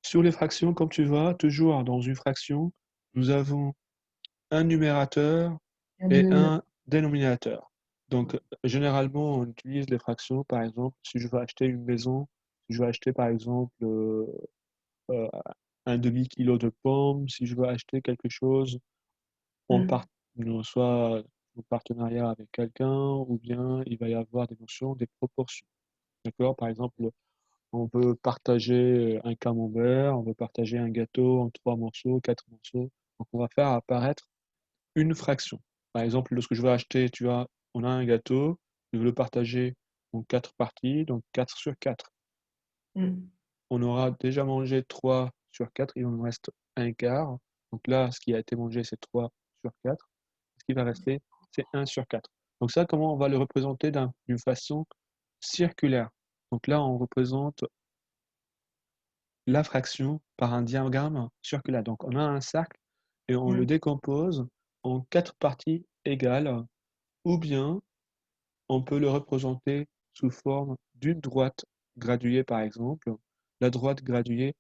Sur les fractions, comme tu vois, toujours dans une fraction, nous avons un numérateur Et un et dénominateur. un dénominateur. Donc, généralement, on utilise les fractions, par exemple, si je veux acheter une maison, si je veux acheter, par exemple, euh, un demi-kilo de pommes, si je veux acheter quelque chose, on part, Mm. soit en partenariat avec quelqu'un, ou bien il va y avoir des notions, des proportions. D'accord? Par exemple, on veut partager un camembert, on veut partager un gâteau en 3 morceaux, 4 morceaux. Donc, on va faire apparaître une fraction. Par exemple, lorsque je veux acheter, tu vois, on a un gâteau, je veux le partager en 4 parties, donc 4 sur 4. Mm. On aura déjà mangé 3 sur 4, il en reste un quart. Donc là, ce qui a été mangé, c'est 3 sur 4. Ce qui va rester, c'est 1 sur 4. Donc ça, comment on va le représenter d'une façon circulaire? Donc là, on représente la fraction par un diagramme circulaire. Donc on a un cercle et on le Mm. décompose en 4 parties égales, ou bien on peut le représenter sous forme d'une droite graduée, par exemple. La droite graduée,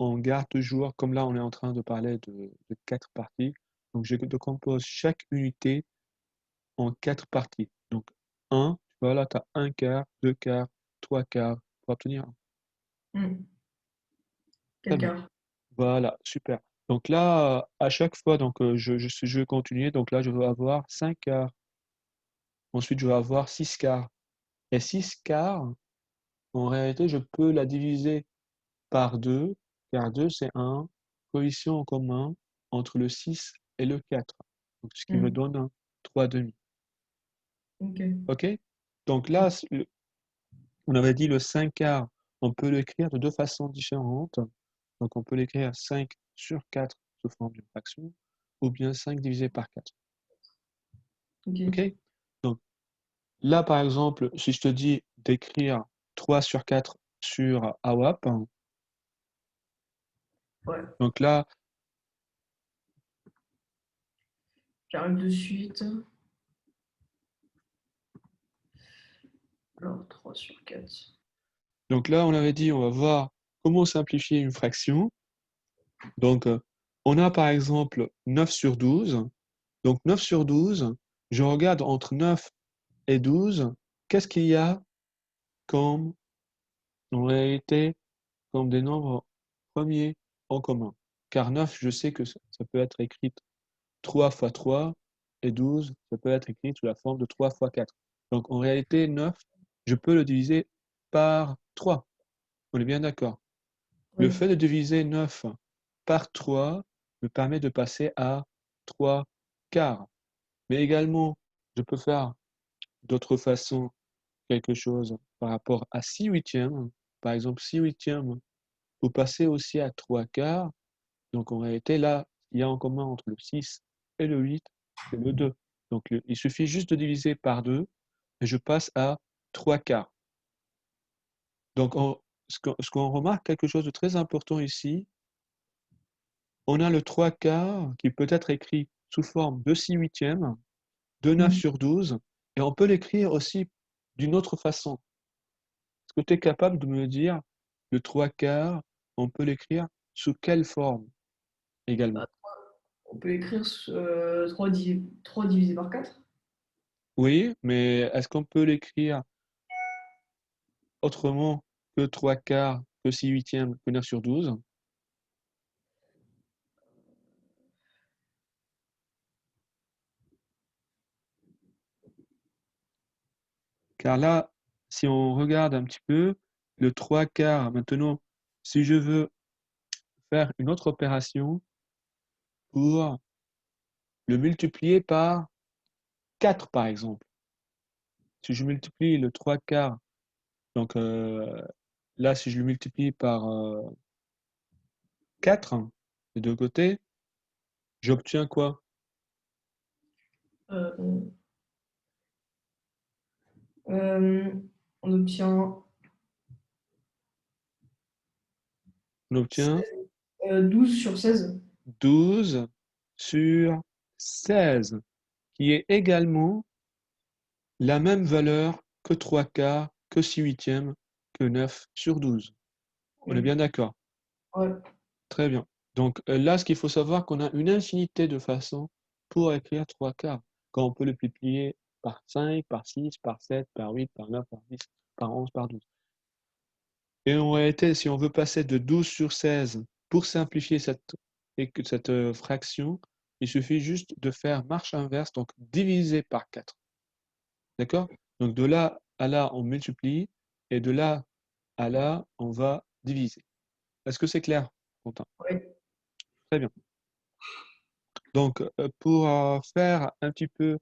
on garde toujours, comme là on est en train de parler de 4 parties, donc je décompose chaque unité en 4 parties. Donc 1, tu vois là, tu as un quart, 2 quarts, 3 quarts, pour obtenir 1. Mm. Très bien. Quelqu'un. Voilà, super. Donc là, à chaque fois, donc, je vais continuer. Donc là, je vais avoir 5 quarts. Ensuite, je vais avoir 6 quarts. Et 6 quarts, en réalité, je peux la diviser par 2, car 2, c'est un coefficient en commun entre le 6 et le 4. Donc, ce qui me Mm. donne un 3 demi. Ok. OK? Donc là, on avait dit le 5 quarts, on peut l'écrire de deux façons différentes. Donc, on peut l'écrire 5 sur 4 sous forme d'une fraction, ou bien 5 divisé par 4. OK? Ok. Donc, là, par exemple, si je te dis d'écrire 3 sur 4 sur AWAP, Ouais. donc là, J'arrive de suite. Alors, 3 sur 4. on avait dit, on va voir comment simplifier une fraction. Donc, on a par exemple 9 sur 12. Donc, 9 sur 12, je regarde entre 9 et 12, qu'est-ce qu'il y a comme, en réalité, comme des nombres premiers en commun. Car 9, je sais que ça peut être écrit 3 fois 3, et 12, ça peut être écrit sous la forme de 3 fois 4. Donc, en réalité, 9, je peux le diviser par 3. On est bien d'accord. Le Oui. fait de diviser 9 par 3 me permet de passer à 3 quarts. Mais également, je peux faire d'autres façons quelque chose par rapport à 6 huitièmes. Par exemple, 6 huitièmes, vous passez aussi à 3 quarts. Donc en réalité, là, il y a en commun entre le 6 et le 8, c'est le 2. Donc il suffit juste de diviser par 2 et je passe à 3 quarts. Donc ce qu'on remarque, quelque chose de très important ici, on a le 3 quarts qui peut être écrit sous forme de 6 huitièmes, de 9 Mm. sur 12, et on peut l'écrire aussi d'une autre façon. Est-ce que tu es capable de me dire le 3 quarts, on peut l'écrire sous quelle forme également? Bah, on peut écrire 3 divisé par 4. Oui, mais est-ce qu'on peut l'écrire autrement que 3 quarts, que 6 huitièmes, que 9 sur 12? Car là, si on regarde un petit peu, le 3 quarts, maintenant, si je veux faire une autre opération pour le multiplier par 4, par exemple. Si je multiplie le 3 quarts, donc là, si je le multiplie par 4, des deux côtés, j'obtiens quoi? On, euh, on obtient On obtient 12 sur 16. 12 sur 16, qui est également la même valeur que 3 quarts, que 6 huitièmes, que 9 sur 12. On est Oui. bien d'accord. Ouais. Très bien. Donc là, ce qu'il faut savoir, qu'on a une infinité de façons pour écrire 3 quarts. Quand on peut le multiplier par 5, par 6, par 7, par 8, par 9, par 10, par 11, par 12. Et en réalité, si on veut passer de 12 sur 16 pour simplifier cette fraction, il suffit juste de faire marche inverse, donc diviser par 4. D'accord? Donc de là à là, on multiplie, et de là à là, on va diviser. Est-ce que c'est clair, Quentin? Ouais. Très bien. Donc, pour faire un petit peu,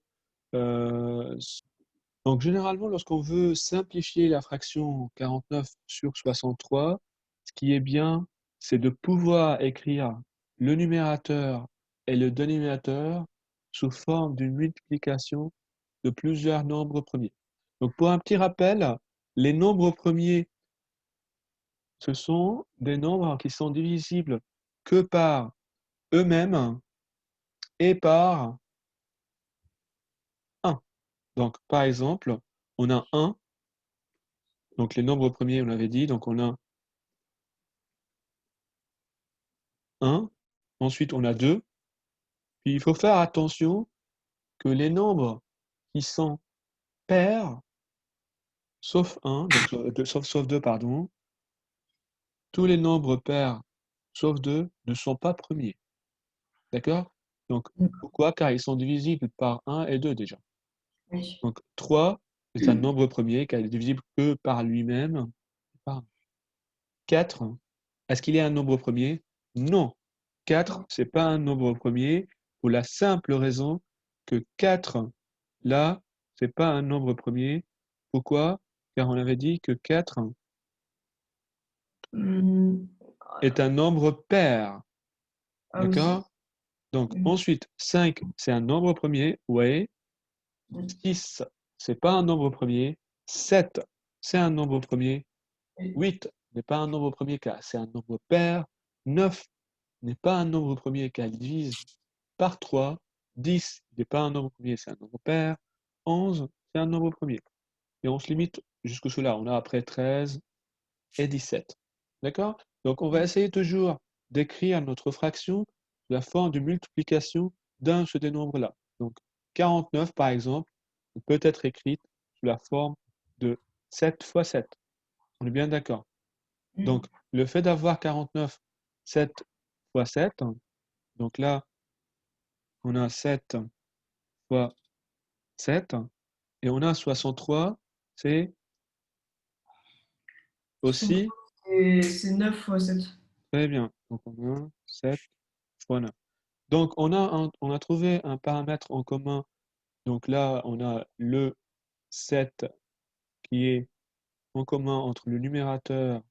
donc généralement, lorsqu'on veut simplifier la fraction 49 sur 63, ce qui est bien, c'est de pouvoir écrire le numérateur et le dénominateur sous forme d'une multiplication de plusieurs nombres premiers. Donc, pour un petit rappel, les nombres premiers, ce sont des nombres qui sont divisibles que par eux-mêmes et par 1. Donc, par exemple, on a 1, donc les nombres premiers, on avait dit, donc on a 1, ensuite on a 2, puis il faut faire attention que les nombres qui sont pairs, sauf 1, donc sauf 2, pardon, tous les nombres pairs, sauf 2, ne sont pas premiers. D'accord? Donc, pourquoi? Car ils sont divisibles par 1 et 2 déjà. Oui. Donc, 3 est un nombre premier car il est divisible que par lui-même. Par 4, est-ce qu'il est un nombre premier? Non. 4, ce n'est pas un nombre premier pour la simple raison que 4, là, ce n'est pas un nombre premier. Pourquoi? Car on avait dit que 4 Mmh. est un nombre pair. Ah oui. D'accord? Donc, Mmh. ensuite, 5, c'est un nombre premier. Ouais. 6, ce n'est pas un nombre premier. 7, c'est un nombre premier. Oui. 8 n'est pas un nombre premier car c'est un nombre pair. 9 n'est pas un nombre premier car il divise par 3. 10 n'est pas un nombre premier, c'est un nombre pair. 11, c'est un nombre premier. Et on se limite jusque-là. On a après 13 et 17. D'accord? Donc on va essayer toujours d'écrire notre fraction sous la forme de multiplication d'un de ces nombres-là. Donc 49, par exemple, peut être écrite sous la forme de 7 fois 7. On est bien d'accord? Mmh. Donc, le fait d'avoir 49, 7 fois 7, donc là, on a 7 fois 7, et on a 63, c'est aussi 63, c'est 9 fois 7. très bien. Donc, on a 7 fois 9. Donc, on a trouvé un paramètre en commun. Donc là, on a le 7 qui est en commun entre le numérateur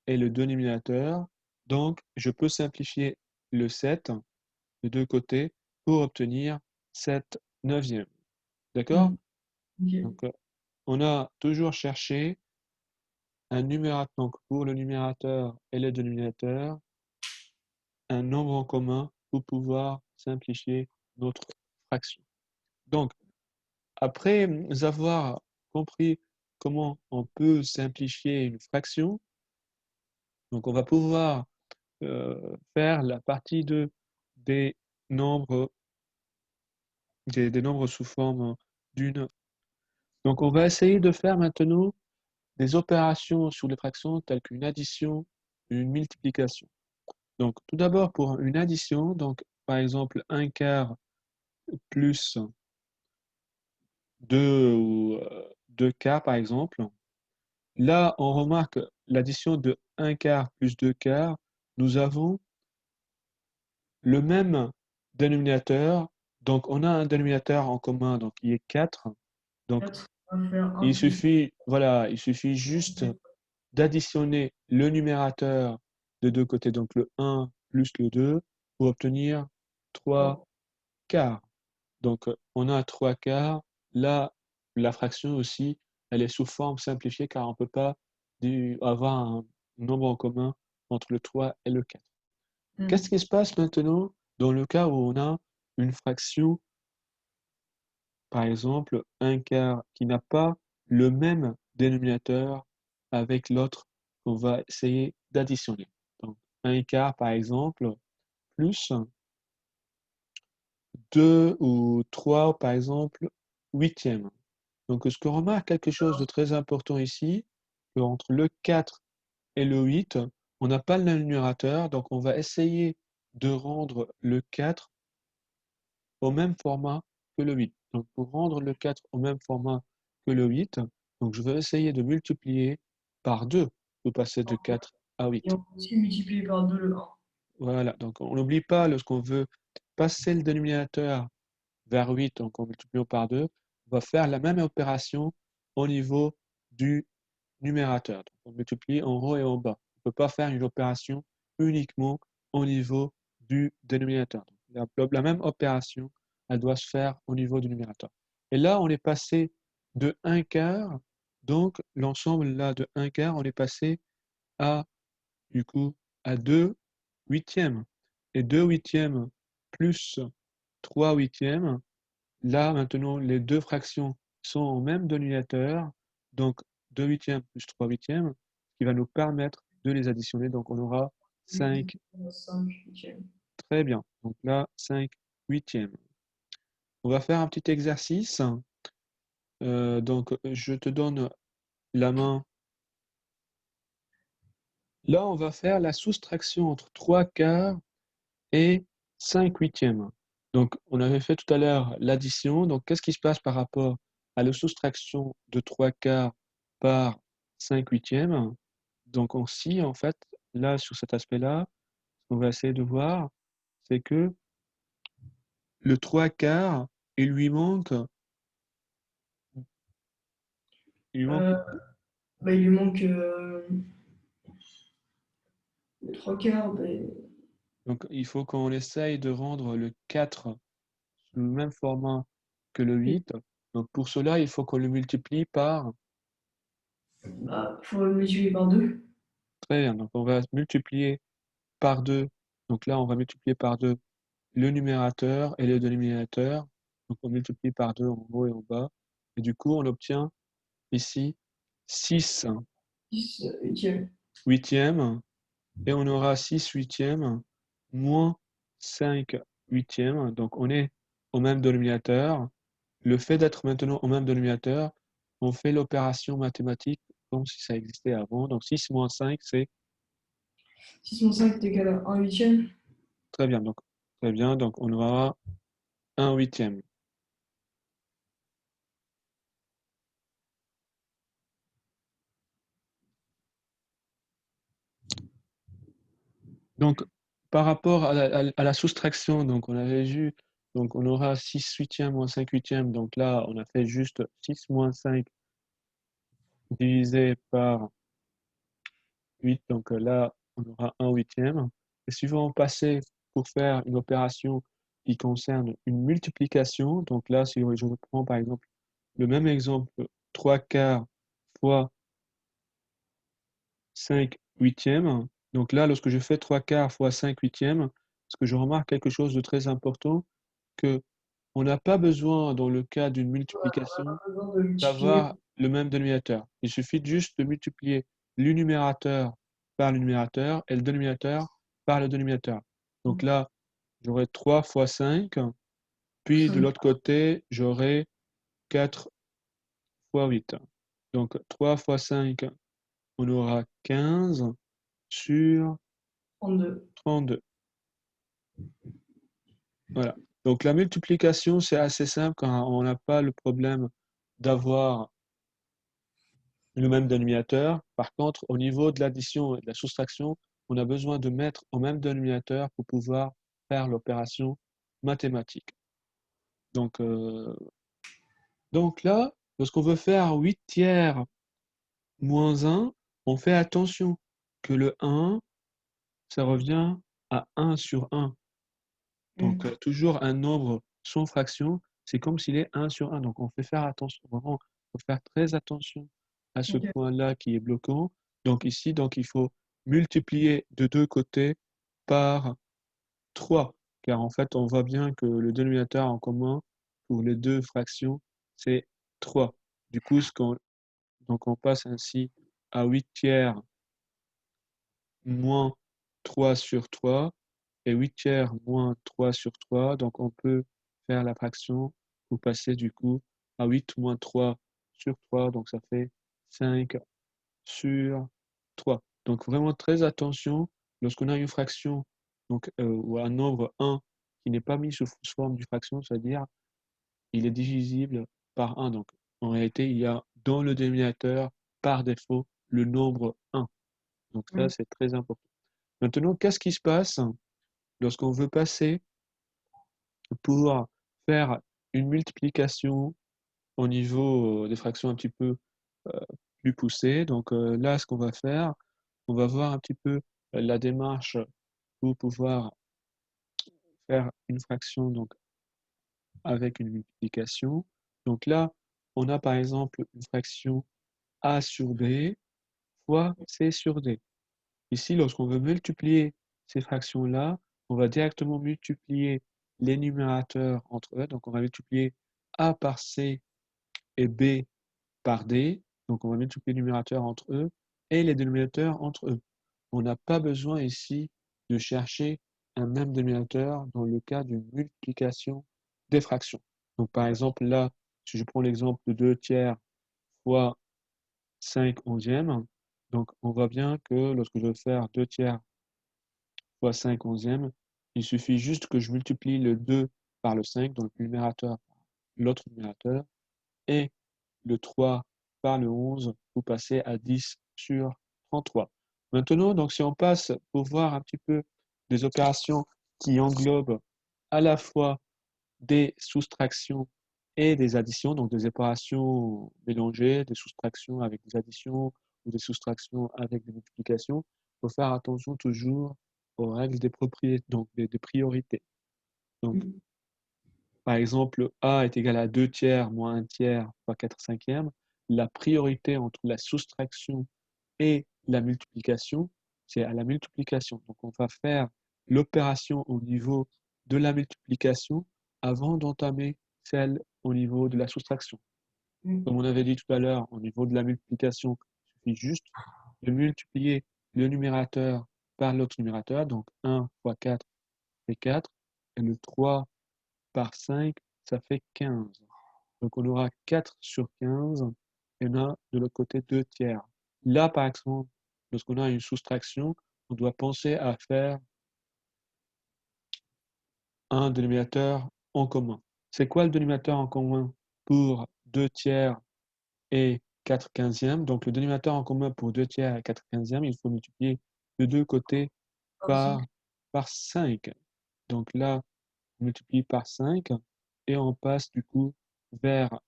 et le dénominateur. Donc, je peux simplifier le 7 de deux côtés pour obtenir 7 neuvième. D'accord? Mmh. OK. Donc, on a toujours cherché un numérateur, donc pour le numérateur et le dénominateur, un nombre en commun pour pouvoir simplifier notre fraction. Donc, après avoir compris comment on peut simplifier une fraction, donc on va pouvoir faire la partie des nombres, des nombres sous forme d'une. Donc, on va essayer de faire maintenant des opérations sur les fractions telles qu'une addition, une multiplication. Donc, tout d'abord, pour une addition, donc, par exemple, 1 quart plus 2 ou 2 quarts, par exemple, là, on remarque l'addition de 1 quart plus 2 quarts, nous avons le même dénominateur, donc on a un dénominateur en commun, donc qui est 4. Donc, 4, on va faire 1 il plus suffit, voilà, il suffit juste d'additionner le numérateur de deux côtés, donc le 1 plus le 2, pour obtenir 3 3. quarts. Donc, on a 3 quarts. Là, la fraction aussi, elle est sous forme simplifiée car on ne peut pas avoir un nombre en commun entre le 3 et le 4. Qu'est-ce Mmh. qui se passe maintenant dans le cas où on a une fraction, par exemple, 1 quart, qui n'a pas le même dénominateur avec l'autre qu'on va essayer d'additionner? Donc, 1 quart, par exemple, plus 2 ou 3, par exemple, huitièmes. Donc, ce qu'on remarque quelque chose de très important ici, qu'entre le 4 et le 8, on n'a pas le même numérateur, donc on va essayer de rendre le 4 au même format que le 8. Donc, pour rendre le 4 au même format que le 8, donc je vais essayer de multiplier par 2 pour passer de 4 à Et 8. on peut aussi multiplier par 2 le 1. Voilà, donc on n'oublie pas, lorsqu'on veut passer le dénominateur vers 8, donc en multipliant par 2, on va faire la même opération au niveau du numérateur. Donc on multiplie en haut et en bas. On ne peut pas faire une opération uniquement au niveau du dénominateur. Donc, la même opération, elle doit se faire au niveau du numérateur. Et là, on est passé de 1 quart, donc l'ensemble là de 1 quart, on est passé à, du coup, à 2 huitièmes. Et 2 huitièmes plus 3 huitièmes, là, maintenant, les deux fractions sont au même dénominateur, donc 2 huitièmes plus 3 huitièmes, ce qui va nous permettre de les additionner. Donc, on aura 5. 5 huitièmes. Très bien. Donc là, 5 huitièmes. On va faire un petit exercice. Donc, je te donne la main. Là, on va faire la soustraction entre 3 quarts et 5 huitièmes. Donc, on avait fait tout à l'heure l'addition. Donc, qu'est-ce qui se passe par rapport à la soustraction de 3 quarts par 5 huitièmes? Donc, en fait, là, sur cet aspect-là, ce qu'on va essayer de voir, c'est que le 3 quarts, il lui manque, il lui manque, Euh, il lui manque les 3 quarts. donc il faut qu'on essaye de rendre le 4 sous le même format que le 8. Donc, pour cela, il faut qu'on le multiplie par. Faut le multiplier par 2. Très bien, donc on va multiplier par 2. Donc là, on va multiplier par 2 le numérateur et le dénominateur. Donc on multiplie par 2 en haut et en bas. Et du coup, on obtient ici 6 6 huitièmes. huitièmes. Et on aura 6 huitièmes moins 5 huitièmes. Donc on est au même dénominateur. Le fait d'être maintenant au même dénominateur, on fait l'opération mathématique comme si ça existait avant. Donc 6 moins 5, c'est 6 moins 5 est égal à 1 huitième. très bien. Donc, très bien. Donc on aura 1 huitième. Donc, par rapport à la soustraction, donc on avait vu, donc on aura 6 huitièmes moins 5 huitièmes. Donc là, on a fait juste 6 moins 5 divisé par 8. Donc là, on aura 1 huitième. Et si on passer pour faire une opération qui concerne une multiplication, donc là, si je reprends par exemple le même exemple, 3 quarts fois 5 huitièmes. Donc là, lorsque je fais 3 quarts fois 5 huitièmes, ce que je remarque quelque chose de très important, que on n'a pas besoin, dans le cas d'une On multiplication, a besoin de multiplier. d'avoir le même dénominateur. Il suffit juste de multiplier le numérateur par le numérateur et le dénominateur par le dénominateur. Donc là, j'aurai 3 fois 5, puis de 5, l'autre côté, j'aurai 4 fois 8. Donc 3 fois 5, on aura 15 sur 32. 32. Voilà. Donc la multiplication, c'est assez simple quand on n'a pas le problème d'avoir le même dénominateur. Par contre, au niveau de l'addition et de la soustraction, on a besoin de mettre au même dénominateur pour pouvoir faire l'opération mathématique. Donc, là, lorsqu'on veut faire 8 tiers moins 1, on fait attention que le 1, ça revient à 1 sur 1. Donc, toujours un nombre sans fraction, c'est comme s'il est 1 sur 1. Donc, on fait faire attention, vraiment, faut faire très attention à ce Ok. point-là qui est bloquant. Donc, ici, donc, il faut multiplier de deux côtés par 3, car en fait, on voit bien que le dénominateur en commun pour les deux fractions, c'est 3. Du coup, donc, on passe ainsi à 8 tiers moins 3 sur 3 et 8 tiers moins 3 sur 3. Donc, on peut faire la fraction pour passer du coup à 8 moins 3 sur 3. Donc, ça fait 5 sur 3. Donc, vraiment très attention lorsqu'on a une fraction donc, ou un nombre 1 qui n'est pas mis sous forme d'une fraction, c'est-à-dire il est divisible par 1. Donc, en réalité, il y a dans le dénominateur, par défaut, le nombre 1. Donc ça, Mmh. c'est très important. Maintenant, qu'est-ce qui se passe lorsqu'on veut passer pour faire une multiplication au niveau des fractions un petit peu euh, plus poussées? Donc là, ce qu'on va faire, on va voir un petit peu la démarche pour pouvoir faire une fraction donc, avec une multiplication. Donc là, on a par exemple une fraction a sur b fois c sur d. Ici, lorsqu'on veut multiplier ces fractions-là, on va directement multiplier les numérateurs entre eux. Donc, on va multiplier a par c et b par d. Donc, on va multiplier les numérateurs entre eux et les dénominateurs entre eux. On n'a pas besoin ici de chercher un même dénominateur dans le cas d'une multiplication des fractions. Donc, par exemple, là, si je prends l'exemple de 2 tiers fois 5 onzièmes, donc on voit bien que lorsque je veux faire 2 tiers fois 5 onzièmes, il suffit juste que je multiplie le 2 par le 5, donc le numérateur par l'autre numérateur, et le 3 par le 11 pour passer à 10 sur 33. Maintenant, donc si on passe pour voir un petit peu des opérations qui englobent à la fois des soustractions et des additions, donc des opérations mélangées, des soustractions avec des additions ou des soustractions avec des multiplications, il faut faire attention toujours aux règles des propriétés, donc des priorités. Donc, Mmh. par exemple, A est égal à 2 tiers moins 1 tiers fois 4 cinquièmes. La priorité entre la soustraction et la multiplication, c'est à la multiplication. Donc, on va faire l'opération au niveau de la multiplication avant d'entamer celle au niveau de la soustraction. Mmh. Comme on avait dit tout à l'heure, au niveau de la multiplication, il suffit juste de multiplier le numérateur par l'autre numérateur. Donc, 1 fois 4 fait 4, et le 3 par 5, ça fait 15. Donc, on aura 4 sur 15, et on a de l'autre côté 2 tiers. Là, par exemple, lorsqu'on a une soustraction, on doit penser à faire un dénominateur en commun. C'est quoi le dénominateur en commun pour 2 tiers et 4 quinzièmes? Donc, le dénominateur en commun pour 2 tiers et 4 quinzièmes, il faut multiplier de deux côtés Par par, 5. par 5. Donc là, on multiplie par 5 et on passe du coup vers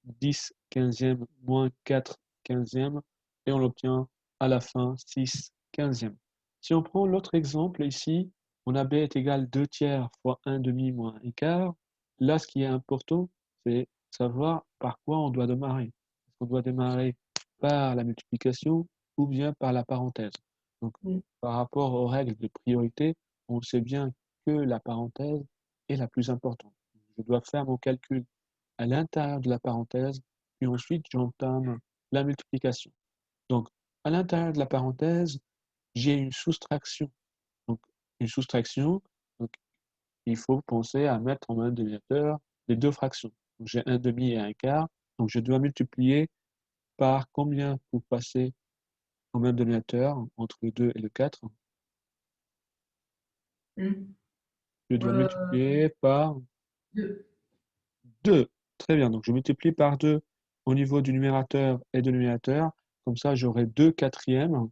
10 quinzièmes moins 4 quinzièmes et on obtient à la fin 6 quinzièmes. Si on prend l'autre exemple ici, on a b est égal 2 tiers fois 1 demi moins 1 quart. Là, ce qui est important, c'est savoir par quoi on doit démarrer. Est-ce qu'on doit démarrer par la multiplication ou bien par la parenthèse? Donc, Mmh. par rapport aux règles de priorité, on sait bien que la parenthèse est la plus importante. Je dois faire mon calcul à l'intérieur de la parenthèse, puis ensuite j'entame la multiplication. Donc, à l'intérieur de la parenthèse, j'ai une soustraction. Donc, une soustraction, donc, il faut penser à mettre en même dénominateur les deux fractions. Donc, j'ai un demi et un quart, donc je dois multiplier par combien pour passer en même dénominateur entre le 2 et le 4? Mmh. Je dois multiplier par 2. 2. Très bien, donc je multiplie par 2 au niveau du numérateur et du dénominateur. Comme ça, j'aurai 2 quatrièmes.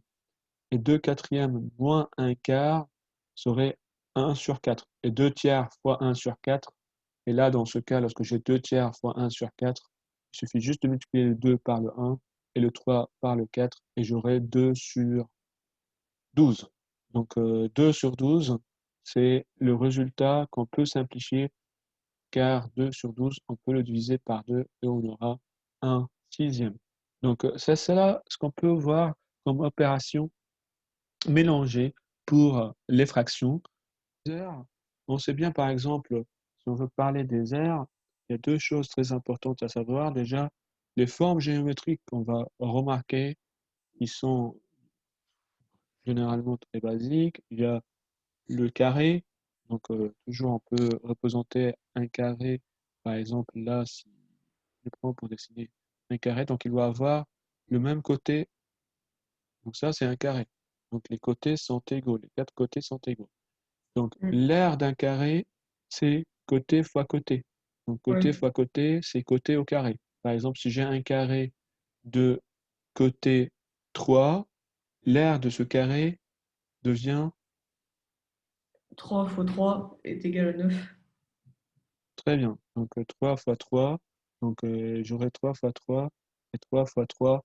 Et 2 quatrièmes moins 1 quart serait 1 sur 4. Et 2 tiers fois 1 sur 4. Et là, dans ce cas, lorsque j'ai 2 tiers fois 1 sur 4, il suffit juste de multiplier le 2 par le 1 et le 3 par le 4. Et j'aurai 2 sur 12. Donc 2 sur 12, c'est le résultat qu'on peut simplifier car 2 sur 12, on peut le diviser par 2 et on aura un sixième. Donc, c'est là ce qu'on peut voir comme opération mélangée pour les fractions. On sait bien, par exemple, si on veut parler des aires, il y a deux choses très importantes à savoir. Déjà, les formes géométriques qu'on va remarquer, qui sont généralement très basique. Il y a le carré. Donc, toujours on peut représenter un carré. Par exemple, là, si je prends pour dessiner un carré, donc il doit avoir le même côté. Donc ça, c'est un carré. Donc les côtés sont égaux, les quatre côtés sont égaux. Donc Mm. l'aire d'un carré, c'est côté fois côté. Donc côté Oui, fois côté, c'est côté au carré. Par exemple, si j'ai un carré de côté 3, l'aire de ce carré devient 3 fois 3 est égal à 9. très bien. Donc 3 fois 3, donc j'aurai 3 fois 3, et 3 fois 3,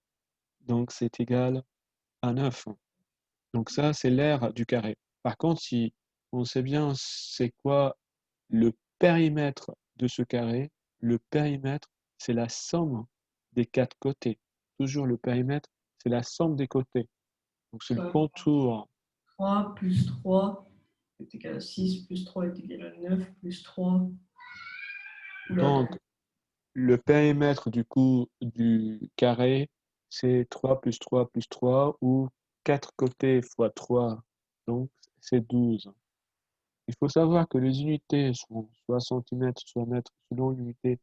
donc c'est égal à 9. Donc ça, c'est l'aire du carré. Par contre, si on sait bien c'est quoi le périmètre de ce carré, le périmètre, c'est la somme des quatre côtés. Toujours le périmètre, c'est la somme des côtés. Donc c'est le Ça, contour. 3 plus 3 est égal à 6, plus 3 est égal à 9, plus 3. Oula, Donc 3. le périmètre du coup du carré, c'est 3 plus 3 plus 3 ou 4 côtés fois 3. Donc c'est 12. Il faut savoir que les unités sont soit centimètres, soit mètres, selon l'unité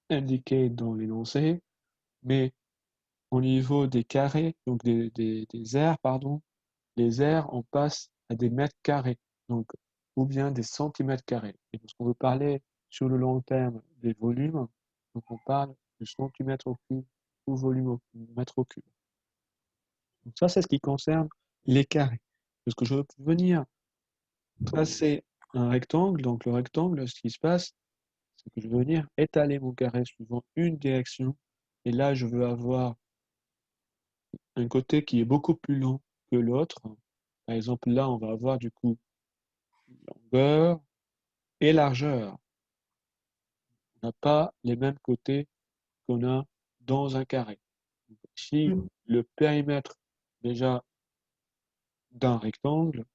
indiquée dans l'énoncé, mais au niveau des carrés, donc des aires, pardon, les aires, on passe à des mètres carrés, donc, ou bien des centimètres carrés. Et lorsqu'on veut parler sur le long terme des volumes, donc on parle de centimètres au cube ou volume au mètre au cube. Donc ça, c'est ce qui concerne les carrés. Parce que je veux venir tracer un rectangle, donc le rectangle, ce qui se passe, c'est que je veux venir étaler mon carré suivant une direction, et là, je veux avoir un côté qui est beaucoup plus long que l'autre. Par exemple, là, on va avoir du coup longueur et largeur. On n'a pas les mêmes côtés qu'on a dans un carré. Donc, ici, Mm. le périmètre déjà d'un rectangle,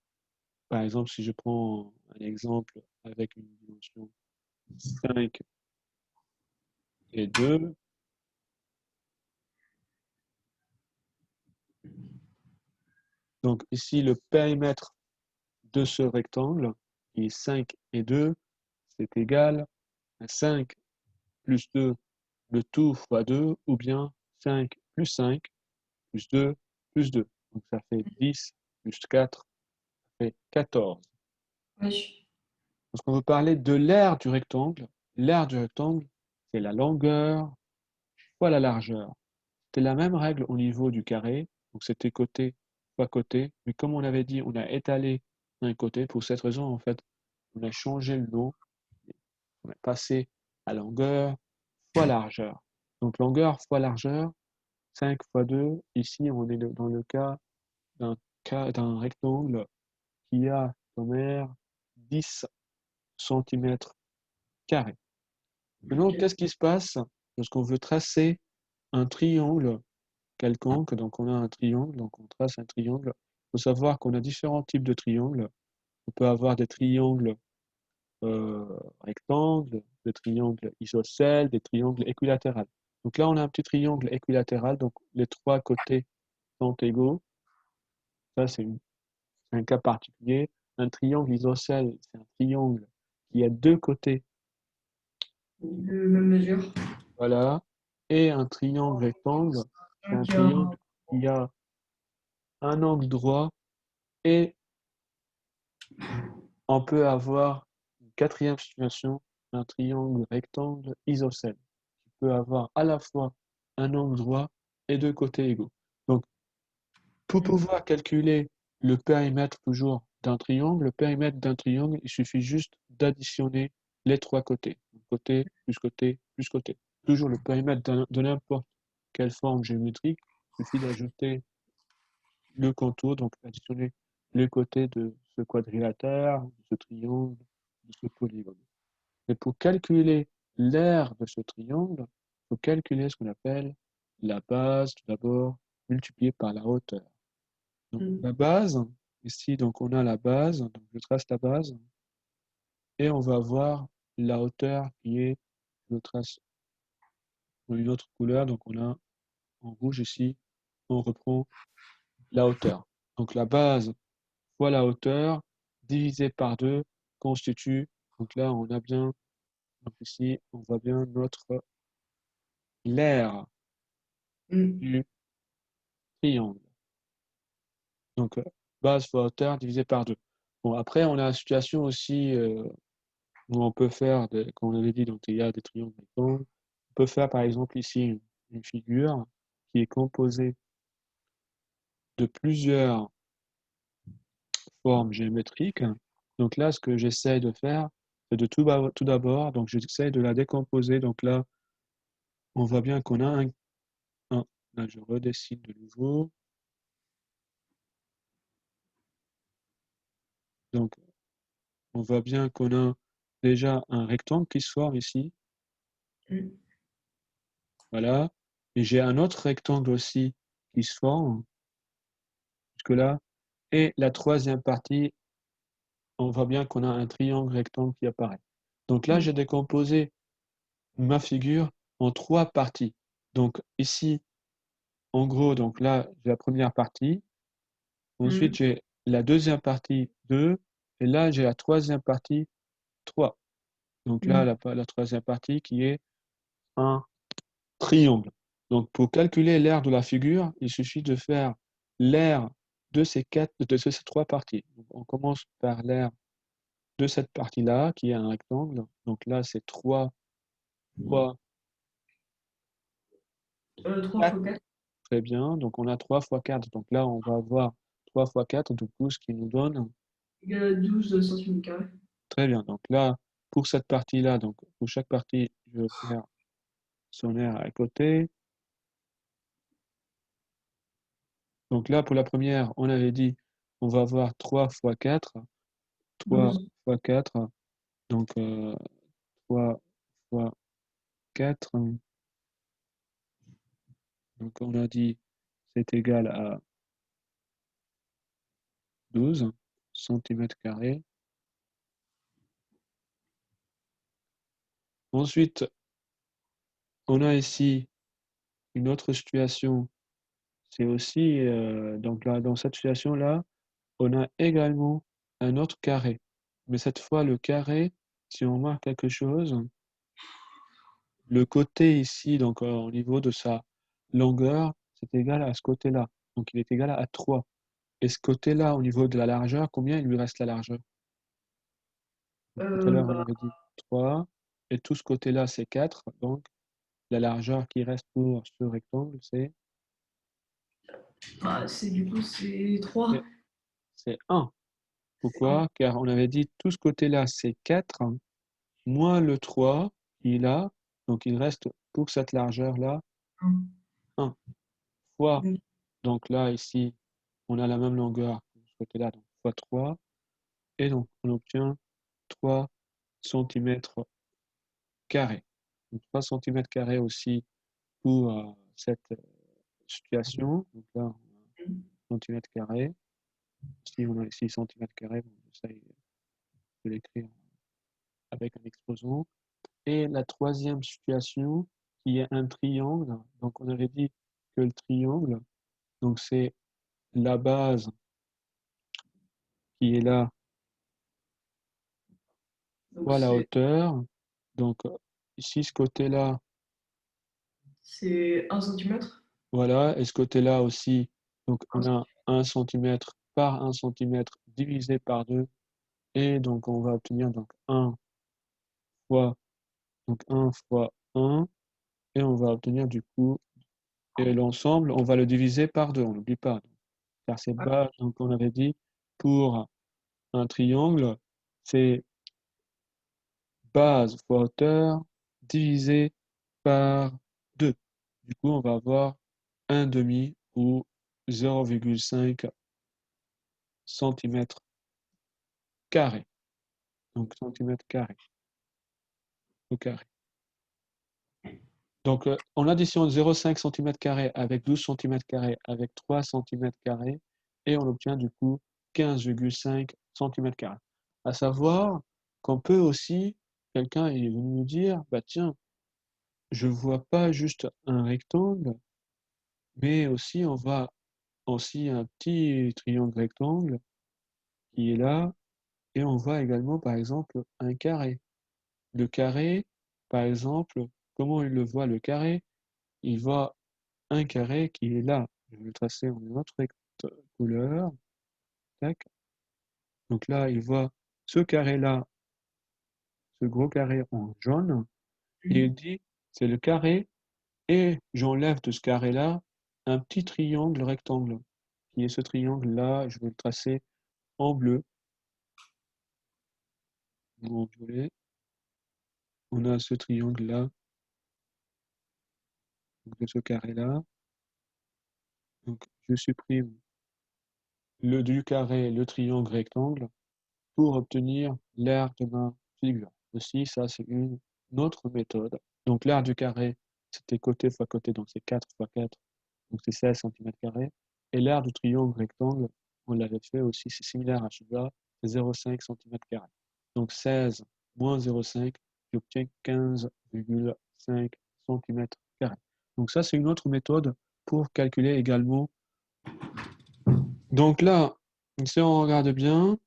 par exemple, si je prends un exemple avec une dimension 5 et 2, donc ici, le périmètre de ce rectangle, qui est 5 et 2, c'est égal à 5 plus 2, le tout fois 2, ou bien 5 plus 5 plus 2 plus 2. Donc ça fait 10 plus 4, ça fait 14. Oui. Lorsqu'on veut parler de l'aire du rectangle, c'est la longueur fois la largeur. C'était la même règle au niveau du carré, donc c'était côté fois côté, mais comme on avait dit, on a étalé un côté, pour cette raison, en fait, on a changé le nom, on est passé à longueur fois largeur. Donc longueur fois largeur, 5 fois 2, ici on est dans le d'un d'un rectangle qui a comme aire 10 centimètres carrés. Maintenant, Ok. qu'est-ce qui se passe lorsqu'on veut tracer un triangle quelconque? Donc on a un triangle, donc on trace un triangle. Il faut savoir qu'on a différents types de triangles. On peut avoir des triangles euh, rectangles, des triangles isocèles, des triangles équilatérales. Donc là, on a un petit triangle équilatéral, donc les trois côtés sont égaux. Ça, c'est un cas particulier. Un triangle isocèle, c'est un triangle qui a deux côtés, De même mesure. voilà. Et un triangle rectangle, c'est un Ok. Un. triangle qui a un angle droit et on peut avoir une quatrième situation, un triangle rectangle isocèle, qui peut avoir à la fois un angle droit et deux côtés égaux. Donc, pour pouvoir calculer le périmètre toujours d'un triangle, le périmètre d'un triangle, il suffit juste d'additionner les trois côtés. Côté, plus côté, plus côté. Toujours le périmètre de n'importe quelle forme géométrique, il suffit d'ajouter le contour, donc additionner les côtés de ce quadrilatère, de ce triangle, de ce polygone. Et pour calculer l'aire de ce triangle, il faut calculer ce qu'on appelle la base, tout d'abord, multipliée par la hauteur. Donc, Mm. la base, ici, donc on a la base, donc je trace la base, et on va avoir la hauteur qui est, je trace dans une autre couleur, donc on a en rouge ici, on reprend la hauteur. Donc la base fois la hauteur divisé par 2 constitue, donc là on a bien, donc ici on voit bien notre l'aire Mm. du triangle. Donc base fois hauteur divisé par 2. Bon, après on a la situation aussi où on peut faire, comme on avait dit, donc il y a des triangles rectangles. On peut faire par exemple ici une figure qui est composée de plusieurs formes géométriques. Donc là, ce que j'essaie de faire, c'est de tout d'abord, donc j'essaie de la décomposer. Donc là, on voit bien qu'on a là, je redessine de nouveau. Donc, on voit bien qu'on a déjà un rectangle qui se forme ici. Mm. Voilà. Et j'ai un autre rectangle aussi qui se forme jusque-là. Et la troisième partie, on voit bien qu'on a un triangle rectangle qui apparaît. Donc là, Mm. j'ai décomposé ma figure en 3 parties. Donc ici, en gros, donc là, j'ai la première partie. Ensuite, Mm. j'ai la deuxième partie 2. Et là, j'ai la troisième partie 3. Donc là, Mm. la troisième partie qui est un triangle. Donc pour calculer l'aire de la figure, il suffit de faire l'aire de ces 3 parties. Donc, on commence par l'aire de cette partie-là, qui est un rectangle. Donc là, c'est 3 fois 3 4. fois 4 Très bien. Donc on a 3 fois 4. Donc là, on va avoir 3 fois 4, du coup, ce qui nous donne. égale à 12 cm². Très bien. Donc là, pour cette partie-là, donc pour chaque partie, je vais faire son aire à côté. Donc là, pour la première, on avait dit, on va avoir 3 fois 4. 3 12. fois 4. Donc 3 fois 4. Donc on a dit, c'est égal à 12 cm². Ensuite, on a ici une autre situation. C'est aussi, donc là, dans cette situation-là, on a également un autre carré. Mais cette fois, le carré, si on marque quelque chose, le côté ici, donc au niveau de sa longueur, c'est égal à ce côté-là. Donc il est égal à 3. Et ce côté-là, au niveau de la largeur, combien il lui reste la largeur? Donc, tout à l'heure, on Bah, avait dit 3. Et tout ce côté-là, c'est 4. Donc la largeur qui reste pour ce rectangle, c'est du coup, c'est 3. c'est c'est 1. Pourquoi? Car on avait dit tout ce côté-là, c'est 4, moins le 3 qui est là. Donc il reste pour cette largeur-là 1 fois. Donc là, ici, on a la même longueur que ce côté-là, donc fois 3. Et donc on obtient 3 cm². Donc 3 cm² aussi pour cette situation. Donc là, on a cm². Si on a ici cm², bon, j'essaye de l'écrire avec un exposant. Et la troisième situation, qui est un triangle. Donc on avait dit que le triangle, donc c'est la base qui est là Donc fois la hauteur. Donc ici, ce côté-là, c'est 1 cm. voilà, et ce côté-là aussi, donc on a 1 cm par 1 cm divisé par 2. Et donc on va obtenir donc 1 fois, donc 1 fois 1. Et on va obtenir du coup, et l'ensemble, on va le diviser par 2, on n'oublie pas. Car c'est bas, donc on avait dit, pour un triangle, c'est base fois hauteur divisé par 2. Du coup, on va avoir 1 demi ou 0,5 cm². Donc centimètre carré au carré. Donc en addition 0,5 cm² avec 12 cm² avec 3 cm², et on obtient du coup 15,5 cm². À savoir qu'on peut aussi, quelqu'un est venu nous dire, bah tiens, je vois pas juste un rectangle, mais aussi on va aussi un petit triangle rectangle qui est là, et on voit également, par exemple, un carré. Le carré, par exemple, comment il le voit, le carré? Il voit un carré qui est là. Je vais le tracer en une autre couleur. Tac. Donc là, il voit ce carré-là, ce gros carré en jaune, et il dit, c'est le carré, et j'enlève de ce carré-là un petit triangle rectangle, qui est ce triangle-là, je vais le tracer en bleu. En violet. On a ce triangle-là, donc ce carré-là. Donc je supprime le du carré, le triangle rectangle, pour obtenir l'aire de ma figure. Aussi, ça, c'est une autre méthode. Donc, l'aire du carré, c'était côté fois côté, donc c'est 4 fois 4, donc c'est 16 cm². Et l'aire du triangle rectangle, on l'avait fait aussi, c'est similaire à celui-là, c'est 0,5 cm². Donc 16 moins 0,5, j'obtiens 15,5 cm². Donc ça, c'est une autre méthode pour calculer également. Donc là, si on regarde bien,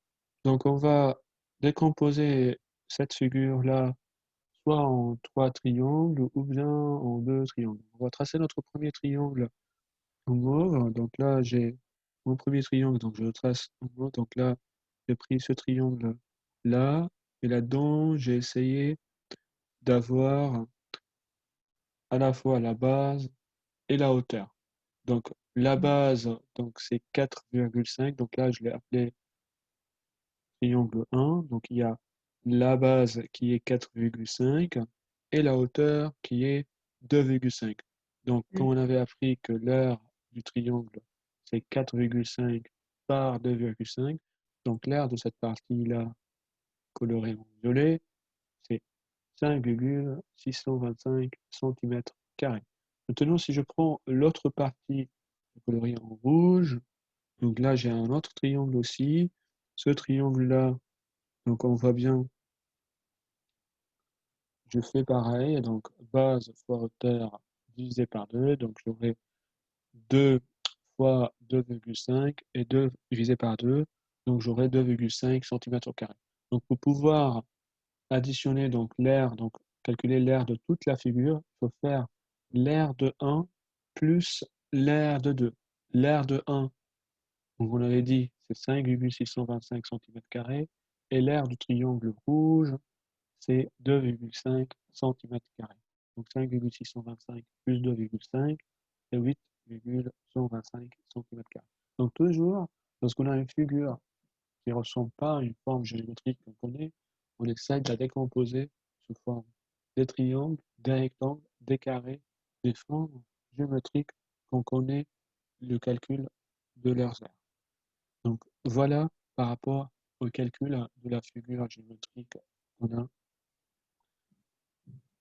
donc on va décomposer cette figure-là soit en 3 triangles ou bien en 2 triangles. On va tracer notre premier triangle en mauve. Donc là, j'ai mon premier triangle, donc je le trace en mauve. Donc là, j'ai pris ce triangle-là, et là-dedans, j'ai essayé d'avoir à la fois la base et la hauteur. Donc la base, donc c'est 4,5. Donc là, je l'ai appelé triangle 1, donc il y a la base qui est 4,5 et la hauteur qui est 2,5. Donc, comme on avait appris que l'aire du triangle, c'est 4,5 par 2,5, donc l'aire de cette partie-là, colorée en violet, c'est 5,625 cm². Maintenant, si je prends l'autre partie colorée en rouge, donc là, j'ai un autre triangle aussi. Ce triangle-là, donc on voit bien, je fais pareil, donc base fois hauteur divisé par 2, donc j'aurai 2 fois 2,5 et 2 divisé par 2, donc j'aurai 2,5 cm². Donc pour pouvoir additionner donc l'aire, donc calculer l'aire de toute la figure, il faut faire l'aire de 1 plus l'aire de 2. L'aire de 1, donc on avait dit, c'est 5,625 cm², et l'aire du triangle rouge, c'est 2,5 cm². Donc 5,625 plus 2,5, c'est 8,125 cm². Donc toujours, lorsqu'on a une figure qui ne ressemble pas à une forme géométrique qu'on connaît, on essaie de la décomposer sous forme des triangles, des rectangles, des carrés, des formes géométriques qu'on connaît le calcul de leurs aires. Donc voilà par rapport au calcul de la figure géométrique qu'on a.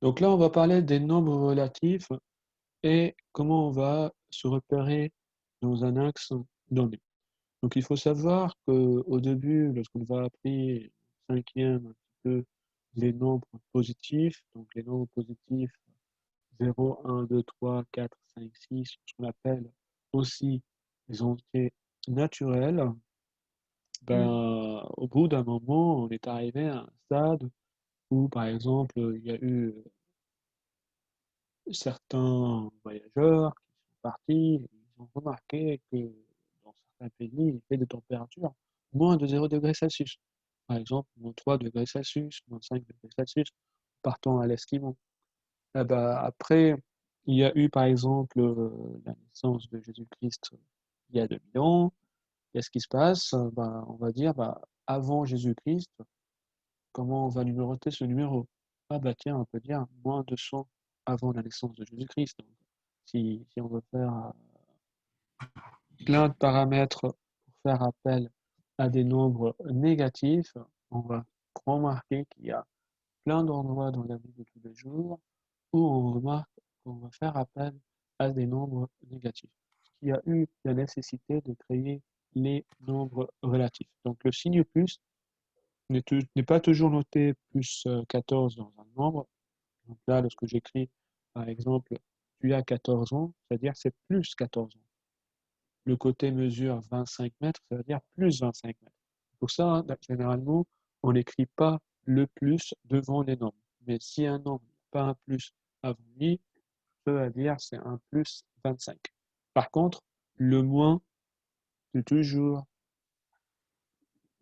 Donc là, on va parler des nombres relatifs et comment on va se repérer dans un axe donné. Donc il faut savoir qu'au début, lorsqu'on va apprendre cinquième un petit peu les nombres positifs, donc les nombres positifs 0, 1, 2, 3, 4, 5, 6, ce qu'on appelle aussi les entiers naturels, ben, au bout d'un moment, on est arrivé à un stade où, par exemple, il y a eu certains voyageurs qui sont partis, ils ont remarqué que dans certains pays, il fait des températures moins de 0 degré Celsius. Par exemple, moins 3 degrés Celsius, moins 5 degrés Celsius, partant à l'Esquimau. Ah bah, après, il y a eu par exemple la naissance de Jésus-Christ il y a 2000 ans. Qu'est-ce qui se passe? Bah, on va dire bah, avant Jésus-Christ, comment on va numéroter ce numéro? Ah bah tiens, on peut dire moins 200 avant la naissance de Jésus-Christ. Donc, si on veut faire plein de paramètres pour faire appel à des nombres négatifs, on va remarquer qu'il y a plein d'endroits dans la vie de tous les jours où on remarque qu'on va faire appel à des nombres négatifs. Il y a eu la nécessité de créer les nombres relatifs. Donc le signe plus n'est pas toujours noté plus 14 dans un nombre. Donc là, lorsque j'écris, par exemple, tu as 14 ans, c'est-à-dire c'est plus 14 ans. le côté mesure 25 mètres, ça veut dire plus 25 mètres. Pour ça, généralement, on n'écrit pas le plus devant les nombres. Mais si un nombre n'a pas un plus avant lui, ça veut dire c'est un plus 25. Par contre, le moins, c'est toujours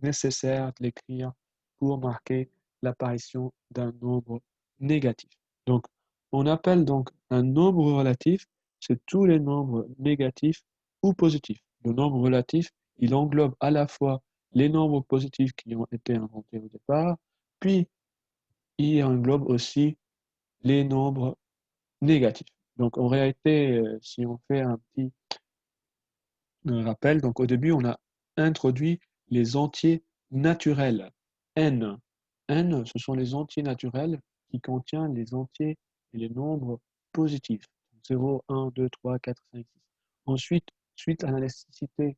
nécessaire de l'écrire pour marquer l'apparition d'un nombre négatif. Donc, on appelle donc un nombre relatif, c'est tous les nombres négatifs ou positifs. Le nombre relatif, il englobe à la fois les nombres positifs qui ont été inventés au départ, puis il englobe aussi les nombres négatifs. Donc, en réalité, si on fait un petit rappel, donc au début, on a introduit les entiers naturels. N. N, ce sont les entiers naturels qui contiennent les entiers et les nombres positifs. 0, 1, 2, 3, 4, 5, 6. Ensuite, suite à la nécessité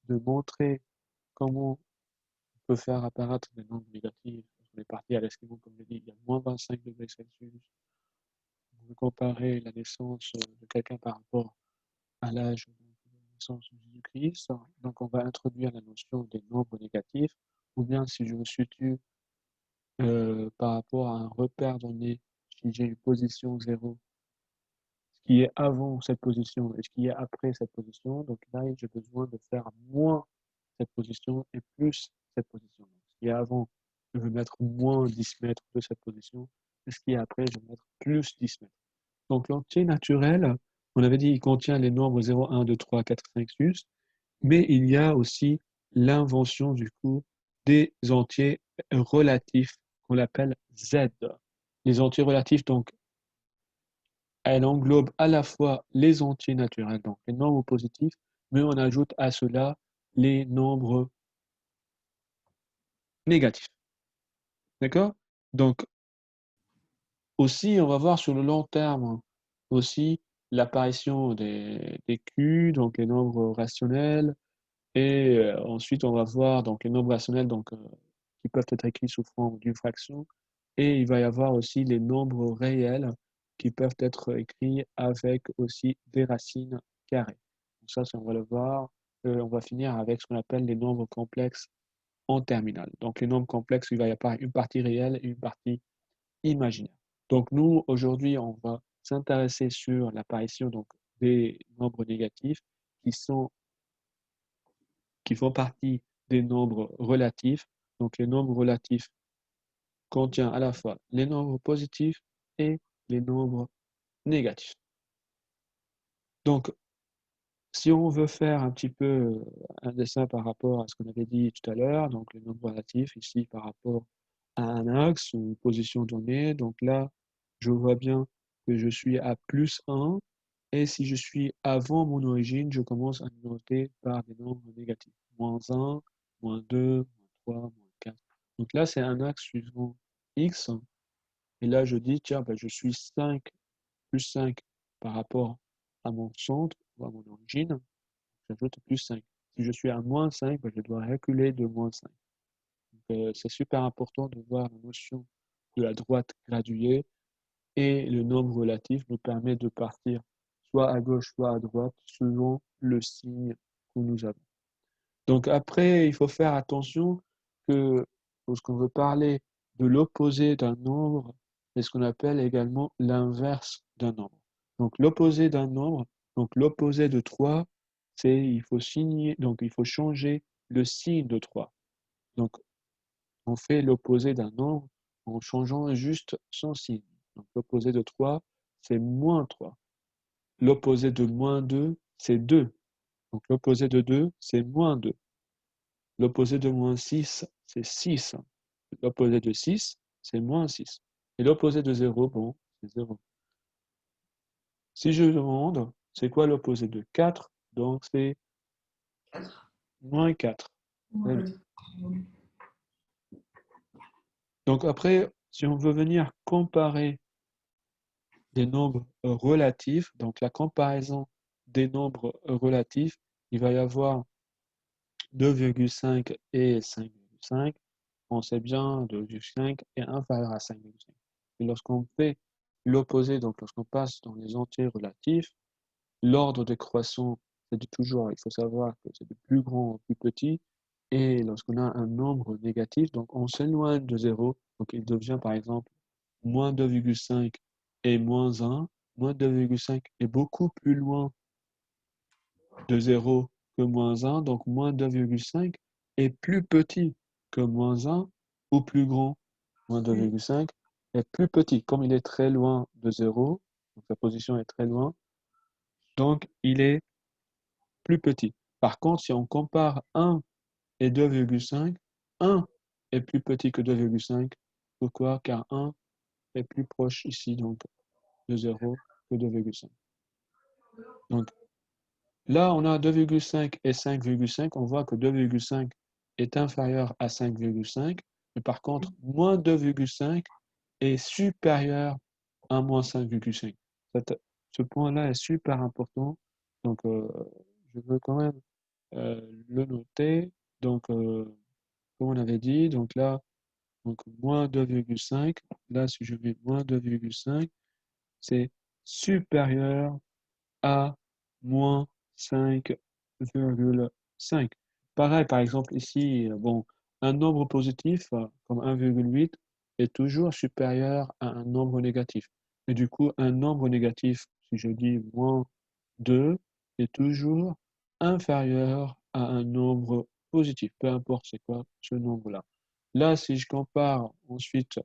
de montrer comment on peut faire apparaître des nombres négatifs, on est parti à l'esquimau, comme je l'ai dit, il y a moins 25 degrés Celsius. On veut comparer la naissance de quelqu'un par rapport à l'âge de naissance de Jésus-Christ. Donc, on va introduire la notion des nombres négatifs, ou bien si je me situe par rapport à un repère donné, si j'ai une position 0, ce qui est avant cette position et ce qui est après cette position, donc là, j'ai besoin de faire moins cette position et plus cette position. Donc, ce qui est avant, je vais mettre moins 10 mètres de cette position, et ce qui est après, je vais mettre plus 10 mètres. Donc l'entier naturel, on avait dit, il contient les nombres 0, 1, 2, 3, 4, 5, 6, mais il y a aussi l'invention du coup des entiers relatifs qu'on appelle Z. Les entiers relatifs, donc, elles englobent à la fois les entiers naturels, donc les nombres positifs, mais on ajoute à cela les nombres négatifs. D'accord? Donc, aussi, on va voir sur le long terme aussi l'apparition des Q, donc les nombres rationnels, et ensuite on va voir donc les nombres rationnels donc, qui peuvent être écrits sous forme d'une fraction, et il va y avoir aussi les nombres réels qui peuvent être écrits avec aussi des racines carrées. Donc ça, on va le voir. On va finir avec ce qu'on appelle les nombres complexes en terminale. Donc les nombres complexes, il va y avoir une partie réelle et une partie imaginaire. Donc nous, aujourd'hui, on va s'intéresser sur l'apparition donc, des nombres négatifs qui font partie des nombres relatifs. Donc les nombres relatifs contiennent à la fois les nombres positifs et les nombres négatifs. Donc, si on veut faire un petit peu un dessin par rapport à ce qu'on avait dit tout à l'heure, donc les nombres relatifs ici par rapport à un axe ou une position donnée, donc là, je vois bien que je suis à plus 1, et si je suis avant mon origine, je commence à noter par des nombres négatifs. Moins 1, moins 2, moins 3, moins 4. Donc là, c'est un axe suivant x, et là, je dis, tiens, ben, je suis 5, plus 5 par rapport à mon centre, ou à mon origine, j'ajoute plus 5. Si je suis à moins 5, ben, je dois reculer de moins 5. C'est super important de voir la notion de la droite graduée, et le nombre relatif nous permet de partir soit à gauche, soit à droite, selon le signe que nous avons. Donc après, il faut faire attention que lorsqu'on veut parler de l'opposé d'un nombre, c'est ce qu'on appelle également l'inverse d'un nombre. Donc l'opposé d'un nombre, donc l'opposé de 3, il faut changer le signe de 3. Donc on fait l'opposé d'un nombre en changeant juste son signe. Donc l'opposé de 3, c'est moins 3. L'opposé de moins 2, c'est 2. Donc l'opposé de 2, c'est moins 2. L'opposé de moins 6, c'est 6. L'opposé de 6, c'est moins 6. Et l'opposé de 0, bon, c'est 0. Si je demande, c'est quoi l'opposé de 4? Donc c'est 4. moins 4. Moins 4. Donc après, si on veut venir comparer des nombres relatifs, donc la comparaison des nombres relatifs, il va y avoir 2,5 et 5,5. On sait bien 2,5 est inférieur à 5,5. Et lorsqu'on fait l'opposé, donc lorsqu'on passe dans les entiers relatifs, l'ordre décroissant, c'est toujours, il faut savoir que c'est de plus grand en plus petit. Et lorsqu'on a un nombre négatif, donc on s'éloigne de 0, donc il devient par exemple moins 2,5 et moins 1. Moins 2,5 est beaucoup plus loin de 0 que moins 1, donc moins 2,5 est plus petit que moins 1 ou plus grand. Moins 2,5 est plus petit. Comme il est très loin de 0, donc sa position est très loin, donc il est plus petit. Par contre, si on compare 1 et 2,5, 1 est plus petit que 2,5. Pourquoi? Car 1 est plus proche ici donc de 0 que 2,5. Donc là, on a 2,5 et 5,5. On voit que 2,5 est inférieur à 5,5. Mais par contre, moins 2,5 est supérieur à moins 5,5. Ce point-là est super important. Donc, je veux quand même le noter. Donc, comme on avait dit, donc là, donc moins 2,5. Là, si je mets moins 2,5, c'est supérieur à moins 5,5. Pareil, par exemple, ici, bon, un nombre positif, comme 1,8, est toujours supérieur à un nombre négatif. Et du coup, un nombre négatif, si je dis moins 2, est toujours inférieur à un nombre positif, peu importe c'est quoi ce nombre-là. Là, si je compare ensuite,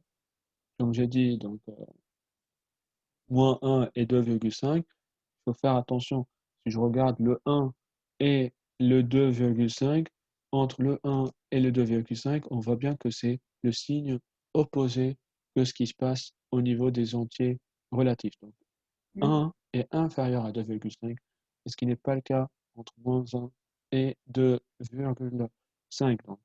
comme j'ai dit, donc moins 1 et 2,5, il faut faire attention. Si je regarde le 1 et le 2,5, entre le 1 et le 2,5, on voit bien que c'est le signe opposé que ce qui se passe au niveau des entiers relatifs. Donc 1 est inférieur à 2,5, ce qui n'est pas le cas entre moins 1 et 2,5. Donc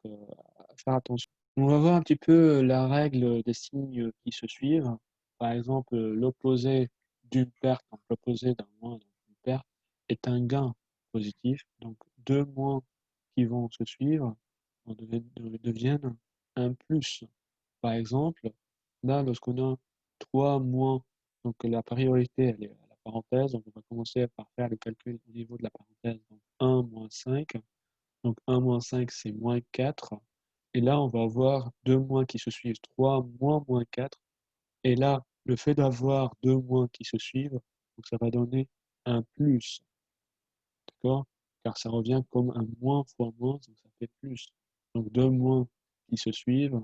faire attention. On va voir un petit peu la règle des signes qui se suivent. Par exemple, l'opposé d'une perte, donc l'opposé d'un moins, donc une perte, est un gain positif. Donc deux moins qui vont se suivre deviennent un plus. Par exemple, là, lorsqu'on a 3 moins, donc la priorité, elle est à la parenthèse, donc on va commencer par faire le calcul au niveau de la parenthèse. Donc 1 moins 5, donc 1 moins 5, c'est moins 4. Et là, on va avoir deux moins qui se suivent, 3 moins moins 4. Et là, le fait d'avoir deux moins qui se suivent, donc ça va donner un plus, d'accord? Car ça revient comme un moins fois moins, donc ça fait plus. Donc deux moins qui se suivent,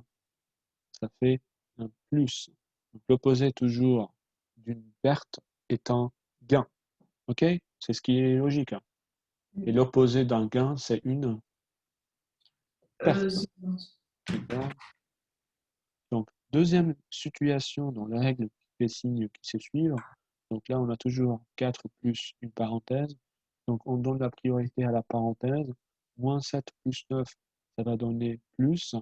ça fait un plus. Donc l'opposé toujours d'une perte est un gain. OK? C'est ce qui est logique, hein. Et l'opposé d'un gain, c'est une perte. Super. Donc, deuxième situation dans la règle des signes qui se suivent. Donc là, on a toujours 4 plus une parenthèse. Donc, on donne la priorité à la parenthèse. Moins 7 plus 9, ça va donner plus.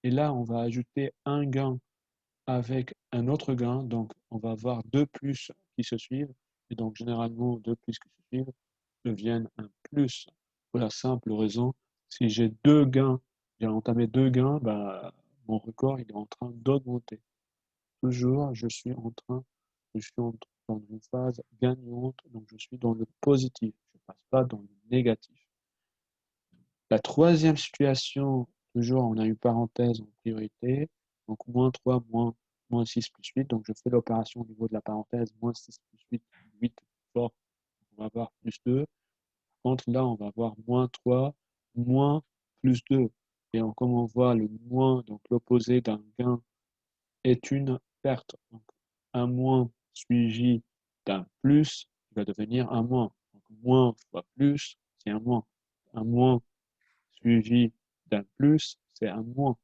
Et là, on va ajouter un gain avec un autre gain. Donc, on va avoir deux plus qui se suivent. Et donc, généralement, deux plus qui se suivent deviennent un plus. Pour la simple raison, si j'ai deux gains, j'ai entamé deux gains, bah, mon record il est en train d'augmenter. Toujours, je suis dans une phase gagnante, donc je suis dans le positif. Je ne passe pas dans le négatif. La troisième situation, toujours, on a une parenthèse en priorité. Donc, moins 3, moins 6 plus 8. Donc, je fais l'opération au niveau de la parenthèse. Moins 6 plus 8, 8 fort. On va avoir plus 2. Par contre, là, on va avoir moins 3, moins plus 2. Et comme on voit le moins, donc l'opposé d'un gain, est une perte. Donc, un moins suivi d'un plus va devenir un moins. Donc, moins fois plus, c'est un moins. Un moins suivi d'un plus, c'est un moins.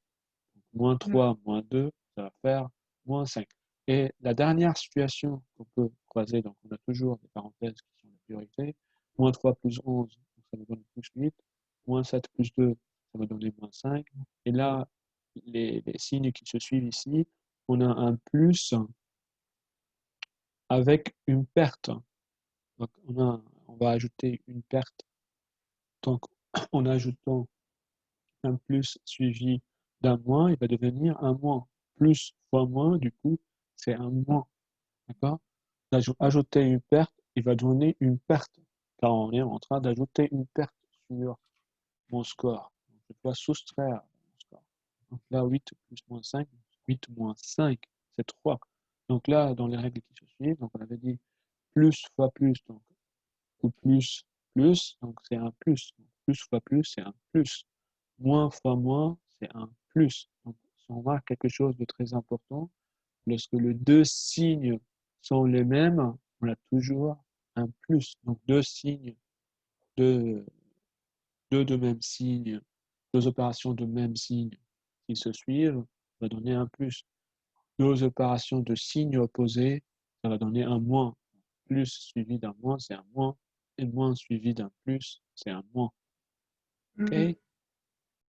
Donc, moins 3, moins 2, ça va faire moins 5. Et la dernière situation qu'on peut croiser, donc on a toujours des parenthèses qui sont la priorité. Moins 3 plus 11, donc ça va donner plus 8. Moins 7 plus 2, ça va donner moins 5. Et là, les signes qui se suivent ici, on a un plus avec une perte. Donc on va ajouter une perte. Donc en ajoutant un plus suivi d'un moins, il va devenir un moins. Plus fois moins, du coup, c'est un moins. D'accord? Ajouter une perte, il va donner une perte. car on est en train d'ajouter une perte sur mon score. Donc, je dois soustraire mon score. Donc là, 8 plus moins 5, 8 moins 5, c'est 3. Donc là, dans les règles qui se suivent, donc on avait dit plus fois plus, donc ou plus plus, donc c'est un plus. Donc, plus fois plus, c'est un plus. Moins fois moins, c'est un plus. Donc, si on remarque quelque chose de très important, lorsque les deux signes sont les mêmes, on a toujours un plus. Donc, deux signes, deux, deux de même signe, deux opérations de même signe qui se suivent, va donner un plus. Deux opérations de signes opposés, ça va donner un moins. Plus suivi d'un moins, c'est un moins. Et moins suivi d'un plus, c'est un moins. OK?